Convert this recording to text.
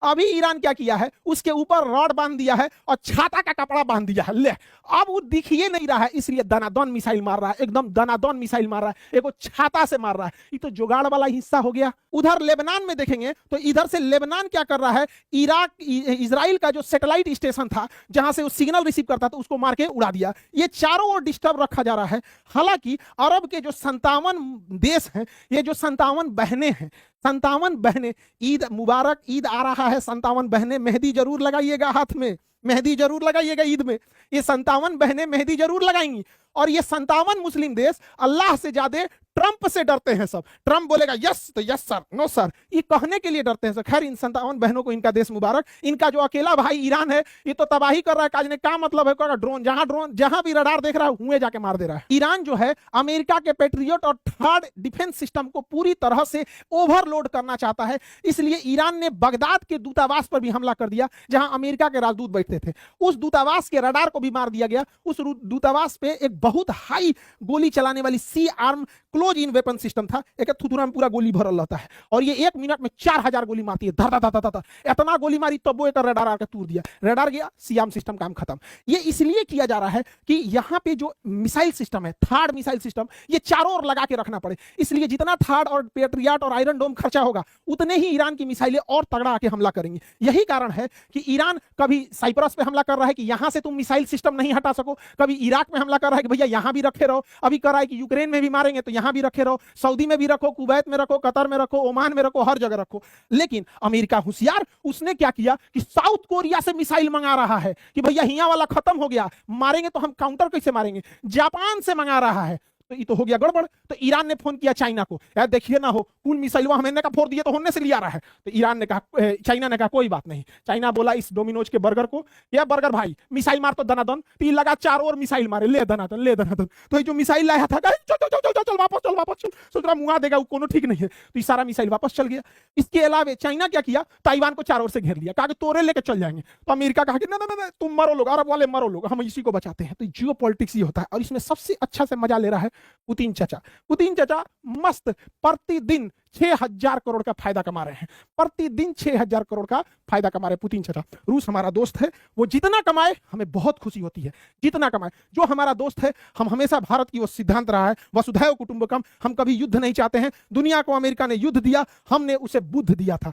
अभी ईरान क्या किया है, उसके ऊपर रॉड बांध दिया है और छाता का कपड़ा बांध दिया है। ले, अब वो दिखिए नहीं रहा है, इसलिए दनादन मिसाइल मार रहा है, एकदम दनादन मिसाइल मार रहा है, एक छाता से मार रहा है। ये तो जुगाड़ वाला हिस्सा हो गया। उधर लेबनान में देखेंगे तो इधर से लेबनान क्या कर रहा है, इराक इजराइल का जो सैटेलाइट स्टेशन था जहां से वो सिग्नल रिसीव करता था उसको मार के उड़ा दिया। ये चारों ओर डिस्टर्ब रखा जा रहा है। हालांकि अरब के जो 57 देश हैं, ये जो 57 बहनें हैं, 57 बहनें, ईद मुबारक, ईद आ रहा है, 57 बहनें मेहंदी जरूर लगाइएगा हाथ में, मेहंदी जरूर लगाइएगा ईद में। ये 57 बहनें मेहंदी जरूर लगाएंगी। और ये 57 मुस्लिम देश अल्लाह से ज्यादा ट्रंप से डरते हैं। सब ट्रंप बोलेगा यस तो यस सर, नो सर, ये कहने के लिए डरते हैं सर। खैर, इन 57 बहनों को इनका देश मुबारक। इनका जो अकेला भाई ईरान है, ये तो तबाही कर रहा है। काज ने क्या मतलब है, ड्रोन जहां भी रडार देख रहा है हुए जाके मार दे रहा है। ईरान जो है अमेरिका के पेट्रियट और थर्ड डिफेंस सिस्टम को पूरी तरह से ओवरलोड करना चाहता है। इसलिए ईरान ने बगदाद के दूतावास पर भी हमला कर दिया जहां अमेरिका के राजदूत बैठते थे। उस दूतावास के रडार को भी मार दिया गया। उस दूतावास पे एक बहुत हाई गोली चलाने वाली sea arm close in weapon system था। एक थुथुरा में पूरा गोली भरल रहता है और ये 1 मिनट में 4000 गोली मारती है। धर धर धर धर, इतना गोली मारी तब वो एक रडार आकर तोड़ दिया। रडार गया, सियाम सिस्टम काम खत्म। ये इसलिए किया जा रहा है कि यहां पे जो मिसाइल सिस्टम है, थर्ड मिसाइल सिस्टम, ये चारों ओर लगा के रखना पड़े। इसलिए जितना थर्ड और पेट्रियट और आयरन डोम खर्चा होगा उतने ही ईरान की मिसाइलें और तगड़ा आके हमला करेंगी। यही कारण है कि ईरान कभी साइप्रस पे हमला कर रहा है कि यहां से तुम मिसाइल सिस्टम नहीं हटा सको, कभी इराक में हमला कर रहा है कि भैया यहां भी रखे रहो, अभी कर रहा है कि यूक्रेन में भी मारेंगे तो यहां भी रखे रहो, सऊदी में भी रखो, कुवैत में रखो, कतर में रखो, ओमान में रखो, हर जगह रखो। लेकिन अमेरिका होशियार, उसने क्या किया कि साउथ कोरिया से मिसाइल मंगा रहा है कि भैया हिया वाला खत्म हो गया, मारेंगे तो हम काउंटर कैसे मारेंगे। जापान से मंगा रहा है, तो ये तो हो गया गड़बड़। तो ईरान ने फोन किया चाइना को, यार देखिए ना हो, कुल मिसाइल हमने का फोड़ दिए तो होने से लिया रहा है। तो ईरान ने कहा, चाइना ने कहा कोई बात नहीं। चाइना बोला इस डोमिनोज के बर्गर को, या बर्गर भाई मिसाइल मार तो दनादन। तो लगा चारों ओर मिसाइल मारे, ले दनादन ले दनादन। तो ये जो मिसाइल लाया था, चल चल चल चल चल वापस चल वापस चल, सोच रहा मुंगा देगा, कोनो ठीक नहीं है। तो ये सारा मिसाइल वापस चल गया। इसके अलावा चाइना क्या किया, ताइवान को चारों ओर से घेर लिया, कहा कि तोरे लेके चल जाएंगे। तो अमेरिका कहा कि ना ना ना तुम मरो लोग, अरब वाले मरो लोग, हम इसी को बचाते हैं। तो जियो पॉलिटिक्स ही होता है। और इसमें सबसे अच्छा से मजा ले रहा है पुतिन चाचा। पुतिन चाचा मस्त प्रतिदिन 6000 करोड़ का फायदा कमा रहे हैं। प्रतिदिन 6000 करोड़ का फायदा कमा रहे हैं पुतिन चाचा। रूस हमारा दोस्त है, वो जितना कमाए हमें बहुत खुशी होती है, जितना कमाए। जो हमारा दोस्त है, हम हमेशा भारत की वो सिद्धांत रहा है वसुधैव कुटुंबकम, हम कभी युद्ध नहीं चाहते हैं। दुनिया को अमेरिका ने युद्ध दिया, हमने उसे बुद्ध दिया था।